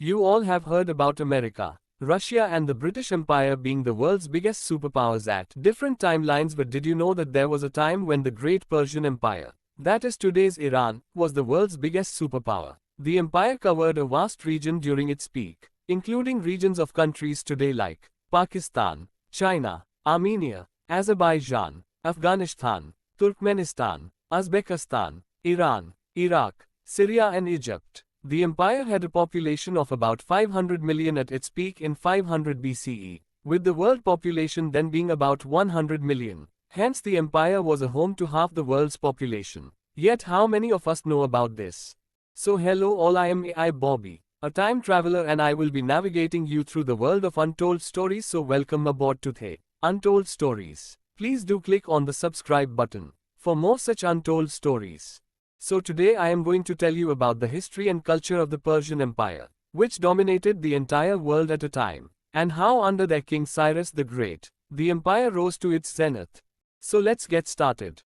You all have heard about America, Russia and the British Empire being the world's biggest superpowers at different timelines, but did you know that there was a time when the Great Persian Empire, that is today's Iran, was the world's biggest superpower? The empire covered a vast region during its peak, including regions of countries today like Pakistan, China, Armenia, Azerbaijan, Afghanistan, Turkmenistan, Uzbekistan, Iran, Iraq, Syria and Egypt. The empire had a population of about 500 million at its peak in 500 BCE, with the world population then being about 100 million. Hence the empire was a home to half the world's population. Yet how many of us know about this? So hello all, I am AI Bobby, a time traveler, and I will be navigating you through the world of untold stories, so welcome aboard to the Untold Stories. Please do click on the subscribe button for more such untold stories. So today I am going to tell you about the history and culture of the Persian Empire, which dominated the entire world at a time, and how under their king Cyrus the Great, the empire rose to its zenith. So let's get started.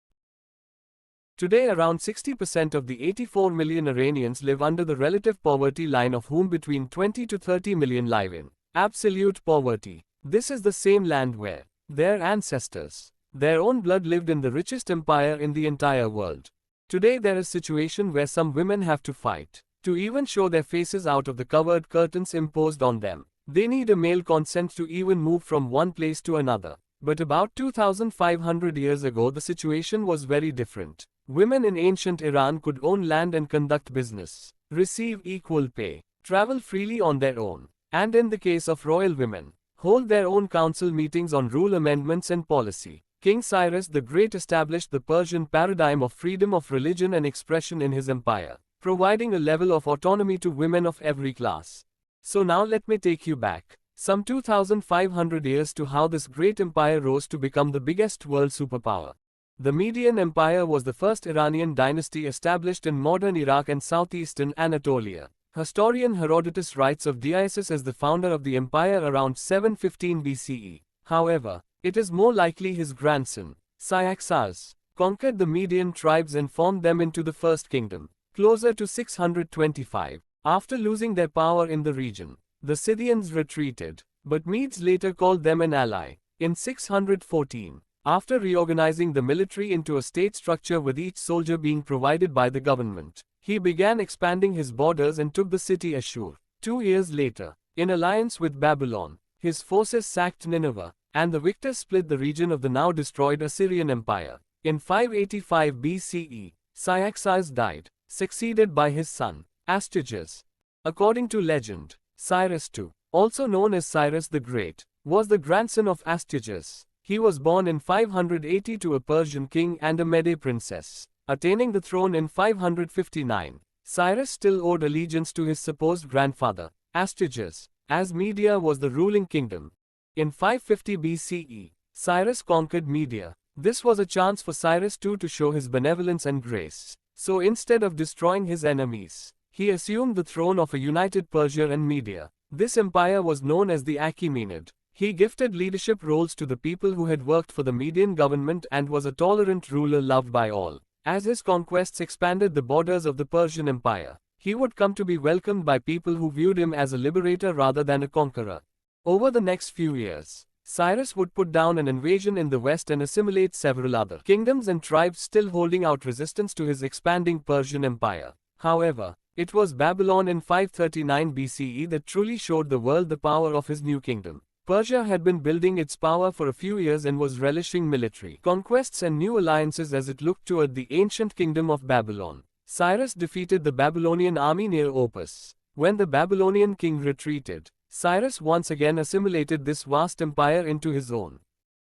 Today around 60% of the 84 million Iranians live under the relative poverty line, of whom between 20 to 30 million live in absolute poverty. This is the same land where their ancestors, their own blood, lived in the richest empire in the entire world. Today there is a situation where some women have to fight to even show their faces out of the covered curtains imposed on them. They need a male consent to even move from one place to another. But about 2500 years ago the situation was very different. Women in ancient Iran could own land and conduct business, receive equal pay, travel freely on their own, and in the case of royal women, hold their own council meetings on rule amendments and policy. King Cyrus the Great established the Persian paradigm of freedom of religion and expression in his empire, providing a level of autonomy to women of every class. So now let me take you back some 2500 years to how this great empire rose to become the biggest world superpower. The Median Empire was the first Iranian dynasty established in modern Iraq and southeastern Anatolia. Historian Herodotus writes of Deioces as the founder of the empire around 715 BCE. However, it is more likely his grandson, Cyaxares, conquered the Median tribes and formed them into the First Kingdom, closer to 625. After losing their power in the region, the Scythians retreated, but Medes later called them an ally. In 614, after reorganizing the military into a state structure with each soldier being provided by the government, he began expanding his borders and took the city Ashur. 2 years later, in alliance with Babylon, his forces sacked Nineveh, and the victors split the region of the now destroyed Assyrian Empire. In 585 BCE, Cyaxares died, succeeded by his son, Astyages. According to legend, Cyrus II, also known as Cyrus the Great, was the grandson of Astyages. He was born in 580 to a Persian king and a Mede princess. Attaining the throne in 559, Cyrus still owed allegiance to his supposed grandfather, Astyages, as Media was the ruling kingdom. In 550 BCE, Cyrus conquered Media. This was a chance for Cyrus II to show his benevolence and grace. So instead of destroying his enemies, he assumed the throne of a united Persia and Media. This empire was known as the Achaemenid. He gifted leadership roles to the people who had worked for the Median government and was a tolerant ruler loved by all. As his conquests expanded the borders of the Persian Empire, he would come to be welcomed by people who viewed him as a liberator rather than a conqueror. Over the next few years, Cyrus would put down an invasion in the west and assimilate several other kingdoms and tribes, still holding out resistance to his expanding Persian Empire. However, it was Babylon in 539 BCE that truly showed the world the power of his new kingdom. Persia had been building its power for a few years and was relishing military conquests and new alliances as it looked toward the ancient kingdom of Babylon. Cyrus defeated the Babylonian army near Opus. When the Babylonian king retreated, Cyrus once again assimilated this vast empire into his own.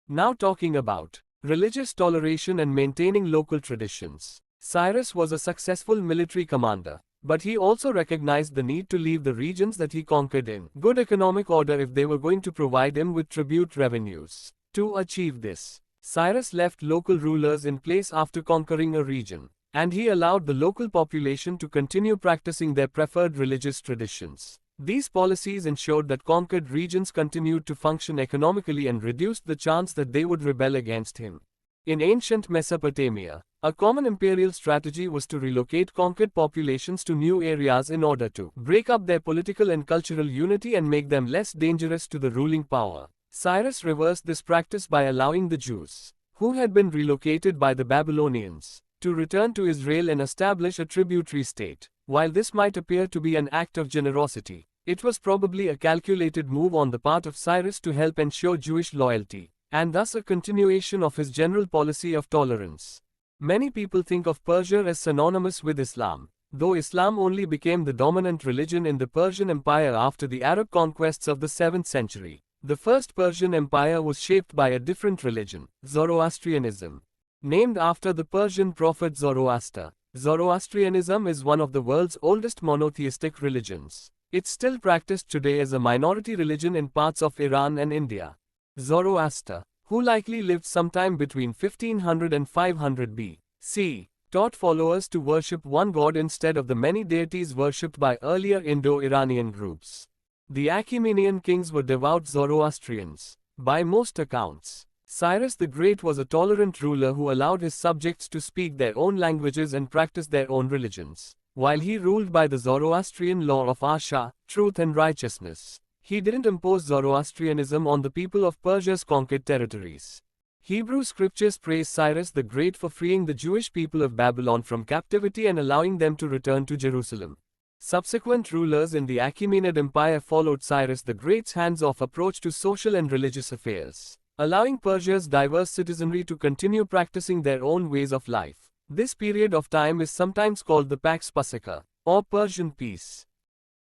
Now talking about religious toleration and maintaining local traditions. Cyrus was a successful military commander, but he also recognized the need to leave the regions that he conquered in good economic order if they were going to provide him with tribute revenues. To achieve this, Cyrus left local rulers in place after conquering a region, and he allowed the local population to continue practicing their preferred religious traditions. These policies ensured that conquered regions continued to function economically and reduced the chance that they would rebel against him. In ancient Mesopotamia, a common imperial strategy was to relocate conquered populations to new areas in order to break up their political and cultural unity and make them less dangerous to the ruling power. Cyrus reversed this practice by allowing the Jews, who had been relocated by the Babylonians, to return to Israel and establish a tributary state. While this might appear to be an act of generosity, it was probably a calculated move on the part of Cyrus to help ensure Jewish loyalty, and thus a continuation of his general policy of tolerance. Many people think of Persia as synonymous with Islam, though Islam only became the dominant religion in the Persian Empire after the Arab conquests of the 7th century. The first Persian Empire was shaped by a different religion, Zoroastrianism. Named after the Persian prophet Zoroaster, Zoroastrianism is one of the world's oldest monotheistic religions. It's still practiced today as a minority religion in parts of Iran and India. Zoroaster, who likely lived sometime between 1500 and 500 B.C., taught followers to worship one god instead of the many deities worshipped by earlier Indo-Iranian groups. The Achaemenian kings were devout Zoroastrians. By most accounts, Cyrus the Great was a tolerant ruler who allowed his subjects to speak their own languages and practice their own religions. While he ruled by the Zoroastrian law of Asha, truth and righteousness, he didn't impose Zoroastrianism on the people of Persia's conquered territories. Hebrew scriptures praise Cyrus the Great for freeing the Jewish people of Babylon from captivity and allowing them to return to Jerusalem. Subsequent rulers in the Achaemenid Empire followed Cyrus the Great's hands-off approach to social and religious affairs, allowing Persia's diverse citizenry to continue practicing their own ways of life. This period of time is sometimes called the Pax Persica, or Persian peace.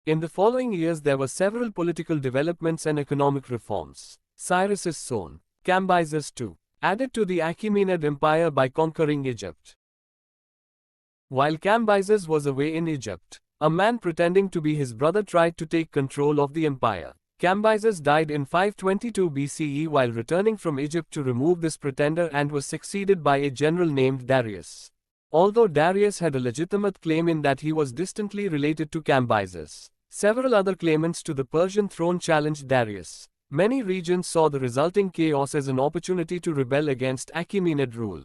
In the following years there were several political developments and economic reforms. Cyrus's son, Cambyses II, added to the Achaemenid Empire by conquering Egypt. While Cambyses was away in Egypt, a man pretending to be his brother tried to take control of the empire. Cambyses died in 522 BCE while returning from Egypt to remove this pretender and was succeeded by a general named Darius. Although Darius had a legitimate claim in that he was distantly related to Cambyses, several other claimants to the Persian throne challenged Darius. Many regions saw the resulting chaos as an opportunity to rebel against Achaemenid rule.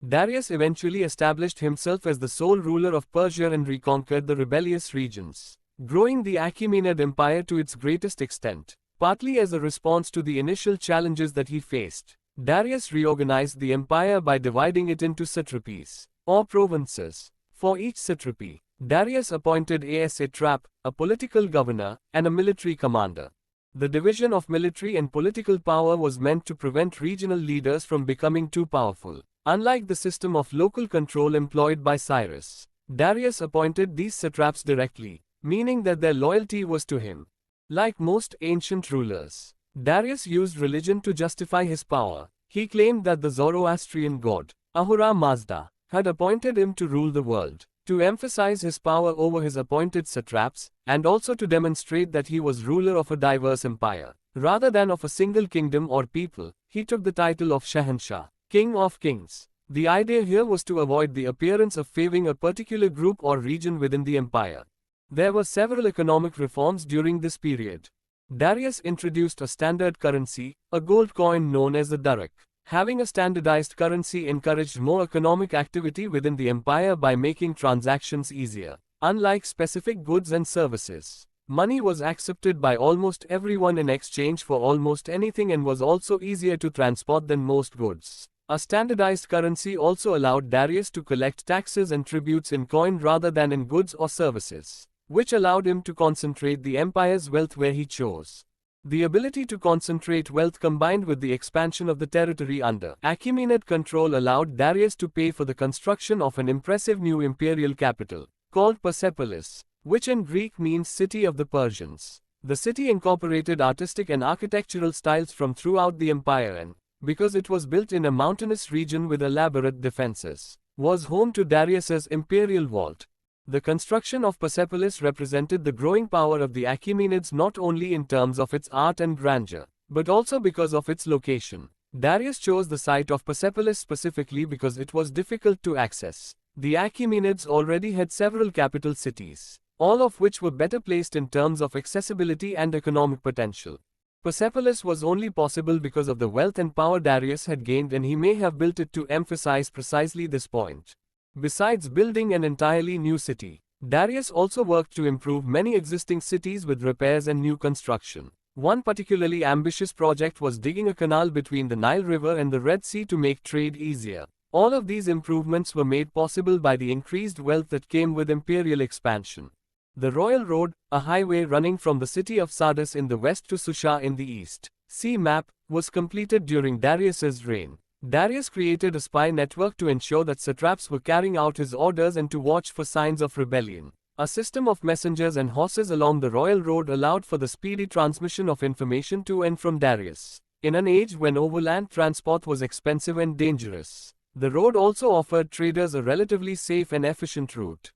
Darius eventually established himself as the sole ruler of Persia and reconquered the rebellious regions, growing the Achaemenid Empire to its greatest extent. Partly as a response to the initial challenges that he faced, Darius reorganized the empire by dividing it into satrapies, or provinces. For each satrapy, Darius appointed a satrap, a political governor, and a military commander. The division of military and political power was meant to prevent regional leaders from becoming too powerful. Unlike the system of local control employed by Cyrus, Darius appointed these satraps directly, meaning that their loyalty was to him. Like most ancient rulers, Darius used religion to justify his power. He claimed that the Zoroastrian god, Ahura Mazda, had appointed him to rule the world, to emphasize his power over his appointed satraps, and also to demonstrate that he was ruler of a diverse empire. Rather than of a single kingdom or people, he took the title of Shahanshah, King of Kings. The idea here was to avoid the appearance of favoring a particular group or region within the empire. There were several economic reforms during this period. Darius introduced a standard currency, a gold coin known as the darak. Having a standardized currency encouraged more economic activity within the empire by making transactions easier. Unlike specific goods and services, money was accepted by almost everyone in exchange for almost anything and was also easier to transport than most goods. A standardized currency also allowed Darius to collect taxes and tributes in coin rather than in goods or services, which allowed him to concentrate the empire's wealth where he chose. The ability to concentrate wealth combined with the expansion of the territory under Achaemenid control allowed Darius to pay for the construction of an impressive new imperial capital, called Persepolis, which in Greek means city of the Persians. The city incorporated artistic and architectural styles from throughout the empire and, because it was built in a mountainous region with elaborate defenses, was home to Darius's imperial vault. The construction of Persepolis represented the growing power of the Achaemenids not only in terms of its art and grandeur, but also because of its location. Darius chose the site of Persepolis specifically because it was difficult to access. The Achaemenids already had several capital cities, all of which were better placed in terms of accessibility and economic potential. Persepolis was only possible because of the wealth and power Darius had gained, and he may have built it to emphasize precisely this point. Besides building an entirely new city, Darius also worked to improve many existing cities with repairs and new construction. One particularly ambitious project was digging a canal between the Nile River and the Red Sea to make trade easier. All of these improvements were made possible by the increased wealth that came with imperial expansion. The Royal Road, a highway running from the city of Sardis in the west to Susha in the east, see map, was completed during Darius's reign. Darius created a spy network to ensure that satraps were carrying out his orders and to watch for signs of rebellion. A system of messengers and horses along the Royal Road allowed for the speedy transmission of information to and from Darius. In an age when overland transport was expensive and dangerous, the road also offered traders a relatively safe and efficient route.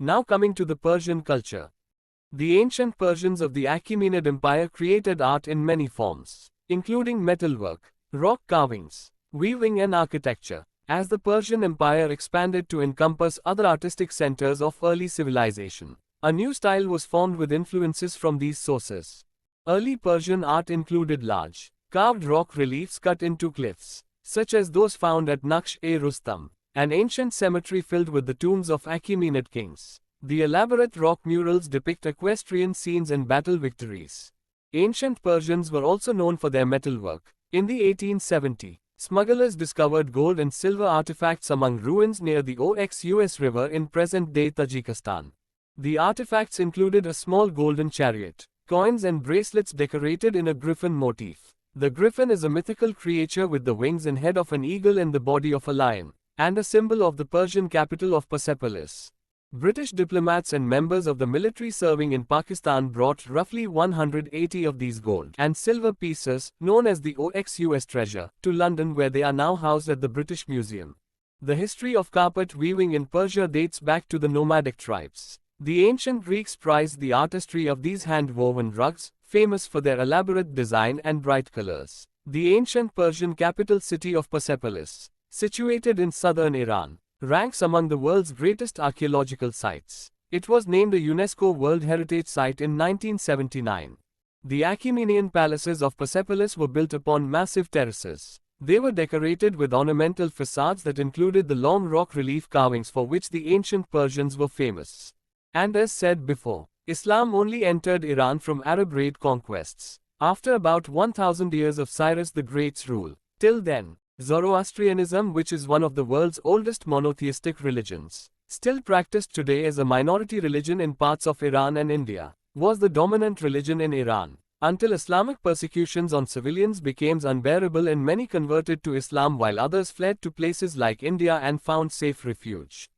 Now coming to the Persian culture. The ancient Persians of the Achaemenid Empire created art in many forms, including metalwork, rock carvings, weaving and architecture. As the Persian Empire expanded to encompass other artistic centers of early civilization, a new style was formed with influences from these sources. Early Persian art included large, carved rock reliefs cut into cliffs, such as those found at Naqsh-e-Rustam, an ancient cemetery filled with the tombs of Achaemenid kings. The elaborate rock murals depict equestrian scenes and battle victories. Ancient Persians were also known for their metalwork. In the 1870s, smugglers discovered gold and silver artifacts among ruins near the Oxus River in present-day Tajikistan. The artifacts included a small golden chariot, coins and bracelets decorated in a griffin motif. The griffin is a mythical creature with the wings and head of an eagle and the body of a lion, and a symbol of the Persian capital of Persepolis. British diplomats and members of the military serving in Pakistan brought roughly 180 of these gold and silver pieces, known as the Oxus treasure, to London, where they are now housed at the British Museum. The history of carpet weaving in Persia dates back to the nomadic tribes. The ancient Greeks prized the artistry of these hand-woven rugs, famous for their elaborate design and bright colors. The ancient Persian capital city of Persepolis, situated in southern Iran, ranks among the world's greatest archaeological sites. It was named a UNESCO World Heritage Site in 1979. The Achaemenian palaces of Persepolis were built upon massive terraces. They were decorated with ornamental facades that included the long rock relief carvings for which the ancient Persians were famous. And as said before, Islam only entered Iran from Arab raid conquests, after about 1000 years of Cyrus the Great's rule. Till then, Zoroastrianism, which is one of the world's oldest monotheistic religions, still practiced today as a minority religion in parts of Iran and India, was the dominant religion in Iran, until Islamic persecutions on civilians became unbearable and many converted to Islam while others fled to places like India and found safe refuge.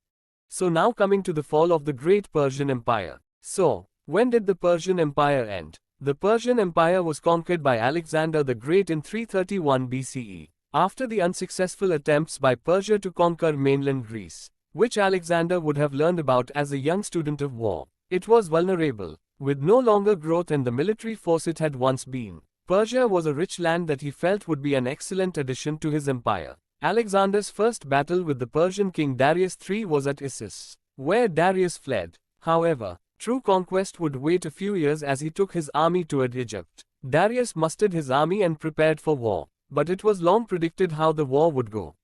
So now coming to the fall of the Great Persian Empire. So, when did the Persian Empire end? The Persian Empire was conquered by Alexander the Great in 331 BCE. After the unsuccessful attempts by Persia to conquer mainland Greece, which Alexander would have learned about as a young student of war, it was vulnerable, with no longer growth and the military force it had once been. Persia was a rich land that he felt would be an excellent addition to his empire. Alexander's first battle with the Persian king Darius III was at Issus, where Darius fled. However, true conquest would wait a few years as he took his army toward Egypt. Darius mustered his army and prepared for war. But it was long predicted how the war would go.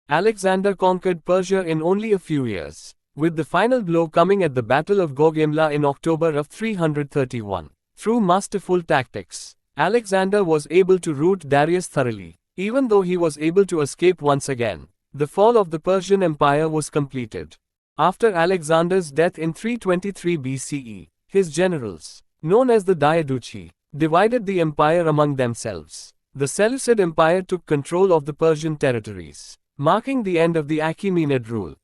Alexander conquered Persia in only a few years, with the final blow coming at the Battle of Gaugamela in October of 331. Through masterful tactics, Alexander was able to rout Darius thoroughly. Even though he was able to escape once again, the fall of the Persian Empire was completed. After Alexander's death in 323 BCE, his generals, known as the Diadochi, divided the empire among themselves. The Seleucid Empire took control of the Persian territories, marking the end of the Achaemenid rule.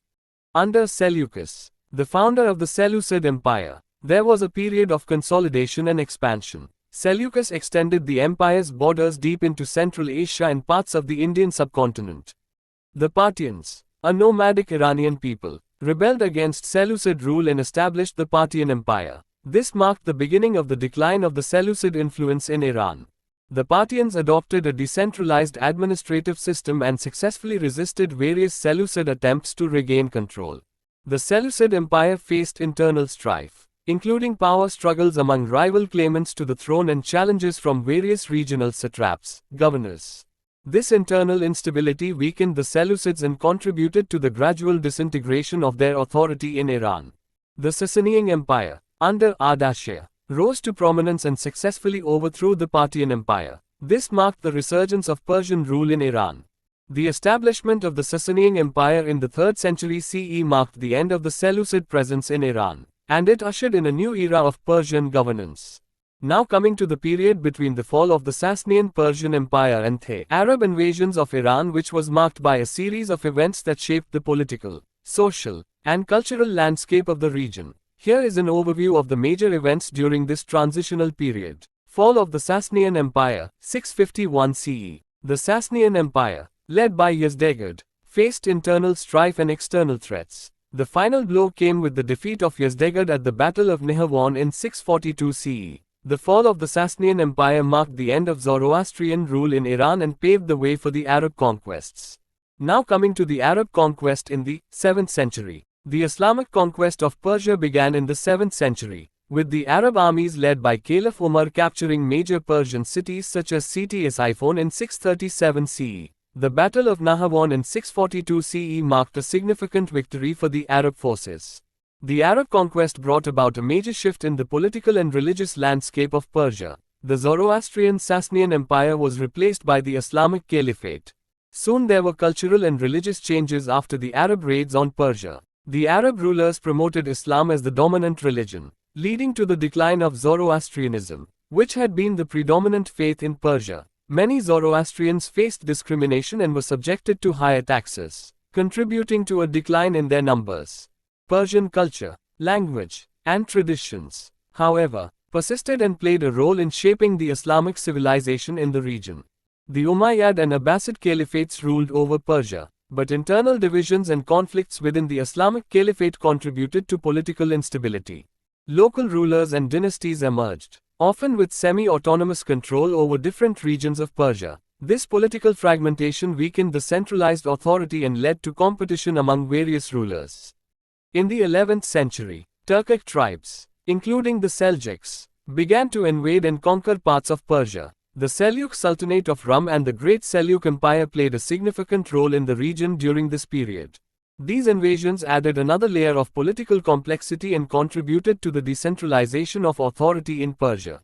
Under Seleucus, the founder of the Seleucid Empire, there was a period of consolidation and expansion. Seleucus extended the empire's borders deep into Central Asia and parts of the Indian subcontinent. The Parthians, a nomadic Iranian people, rebelled against Seleucid rule and established the Parthian Empire. This marked the beginning of the decline of the Seleucid influence in Iran. The Parthians adopted a decentralized administrative system and successfully resisted various Seleucid attempts to regain control. The Seleucid Empire faced internal strife. including power struggles among rival claimants to the throne and challenges from various regional satraps, governors. This internal instability weakened the Seleucids and contributed to the gradual disintegration of their authority in Iran. The Sasanian Empire, under Ardashir, rose to prominence and successfully overthrew the Parthian Empire. This marked the resurgence of Persian rule in Iran. The establishment of the Sasanian Empire in the 3rd century CE marked the end of the Seleucid presence in Iran, and it ushered in a new era of Persian governance. Now coming to the period between the fall of the Sasanian Persian Empire and the Arab invasions of Iran, which was marked by a series of events that shaped the political, social, and cultural landscape of the region. Here is an overview of the major events during this transitional period. Fall of the Sasanian Empire, 651 CE. The Sasanian Empire, led by Yazdegerd, faced internal strife and external threats. The final blow came with the defeat of Yazdegerd at the Battle of Nihawand in 642 CE. The fall of the Sasanian Empire marked the end of Zoroastrian rule in Iran and paved the way for the Arab conquests. Now coming to the Arab conquest in the 7th century. The Islamic conquest of Persia began in the 7th century, with the Arab armies led by Caliph Umar capturing major Persian cities such as Ctesiphon in 637 CE. The Battle of Nahawand in 642 CE marked a significant victory for the Arab forces. The Arab conquest brought about a major shift in the political and religious landscape of Persia. The Zoroastrian Sasanian Empire was replaced by the Islamic Caliphate. Soon there were cultural and religious changes after the Arab raids on Persia. The Arab rulers promoted Islam as the dominant religion, leading to the decline of Zoroastrianism, which had been the predominant faith in Persia. Many Zoroastrians faced discrimination and were subjected to higher taxes, contributing to a decline in their numbers. Persian culture, language, and traditions, however, persisted and played a role in shaping the Islamic civilization in the region. The Umayyad and Abbasid caliphates ruled over Persia, but internal divisions and conflicts within the Islamic Caliphate contributed to political instability. Local rulers and dynasties emerged, often with semi-autonomous control over different regions of Persia. This political fragmentation weakened the centralized authority and led to competition among various rulers. In the 11th century, Turkic tribes, including the Seljuks, began to invade and conquer parts of Persia. The Seljuk Sultanate of Rum and the Great Seljuk Empire played a significant role in the region during this period. These invasions added another layer of political complexity and contributed to the decentralization of authority in Persia.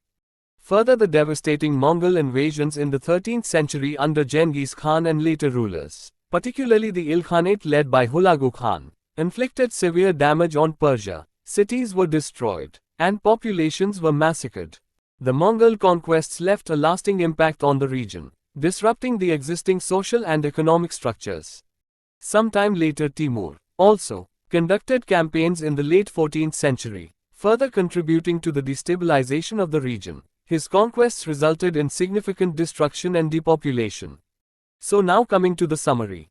Further, the devastating Mongol invasions in the 13th century under Genghis Khan and later rulers, particularly the Ilkhanate led by Hulagu Khan, inflicted severe damage on Persia. Cities were destroyed, and populations were massacred. The Mongol conquests left a lasting impact on the region, disrupting the existing social and economic structures. Sometime later, Timur also conducted campaigns in the late 14th century, further contributing to the destabilization of the region. His conquests resulted in significant destruction and depopulation. So now coming to the summary.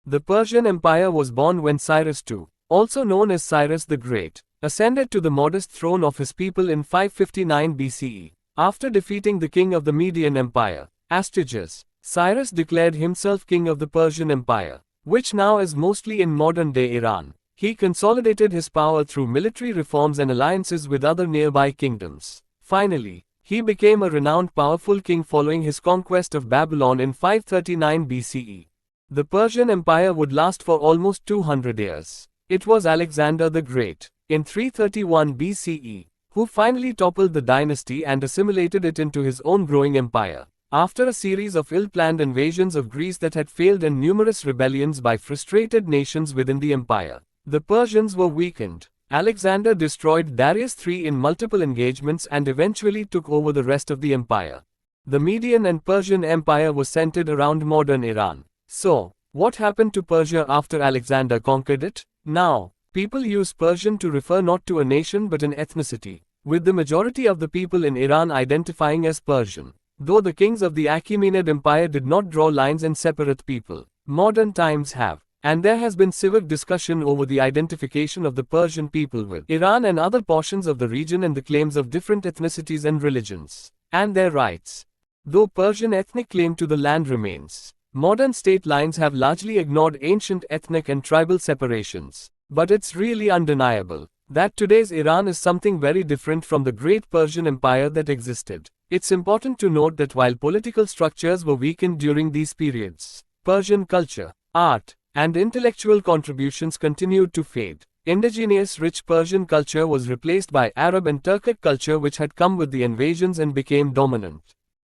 The Persian Empire was born when Cyrus II, also known as Cyrus the Great, ascended to the modest throne of his people in 559 BCE. After defeating the king of the Median Empire, Astyages, Cyrus declared himself king of the Persian Empire, which now is mostly in modern-day Iran. He consolidated his power through military reforms and alliances with other nearby kingdoms. Finally, he became a renowned powerful king following his conquest of Babylon in 539 BCE. The Persian Empire would last for almost 200 years. It was Alexander the Great, in 331 BCE, who finally toppled the dynasty and assimilated it into his own growing empire. After a series of ill-planned invasions of Greece that had failed and numerous rebellions by frustrated nations within the empire, the Persians were weakened. Alexander destroyed Darius III in multiple engagements and eventually took over the rest of the empire. The Median and Persian Empire was centered around modern Iran. So, what happened to Persia after Alexander conquered it? Now, people use Persian to refer not to a nation but an ethnicity, with the majority of the people in Iran identifying as Persian. Though the kings of the Achaemenid Empire did not draw lines and separate people, modern times have, and there has been civic discussion over the identification of the Persian people with Iran and other portions of the region and the claims of different ethnicities and religions, and their rights. Though Persian ethnic claim to the land remains, modern state lines have largely ignored ancient ethnic and tribal separations. But it's really undeniable. that today's Iran is something very different from the great Persian Empire that existed. It's important to note that while political structures were weakened during these periods, Persian culture, art, and intellectual contributions continued to fade. Indigenous rich Persian culture was replaced by Arab and Turkic culture which had come with the invasions and became dominant.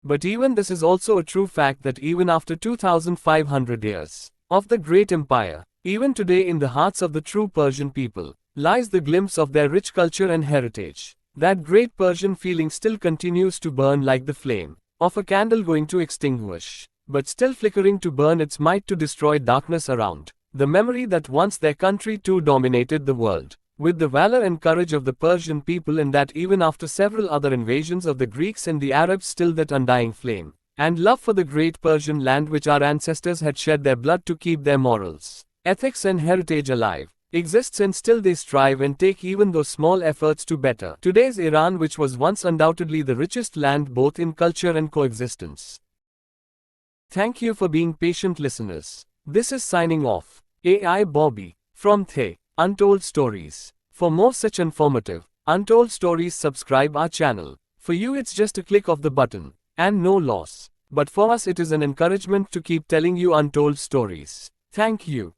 But even this is also a true fact that even after 2500 years of the great empire, even today in the hearts of the true Persian people, lies the glimpse of their rich culture and heritage. That great Persian feeling still continues to burn like the flame of a candle going to extinguish, but still flickering to burn its might to destroy darkness around. The memory that once their country too dominated the world, with the valor and courage of the Persian people, and that even after several other invasions of the Greeks and the Arabs still that undying flame, and love for the great Persian land which our ancestors had shed their blood to keep their morals, ethics and heritage alive, exists, and still they strive and take even those small efforts to better today's Iran, which was once undoubtedly the richest land both in culture and coexistence. Thank you for being patient listeners. This is signing off. AI Bobby, from The Untold Stories. For more such informative, untold stories, subscribe our channel. For you it's just a click of the button, and no loss. But for us it is an encouragement to keep telling you untold stories. Thank you.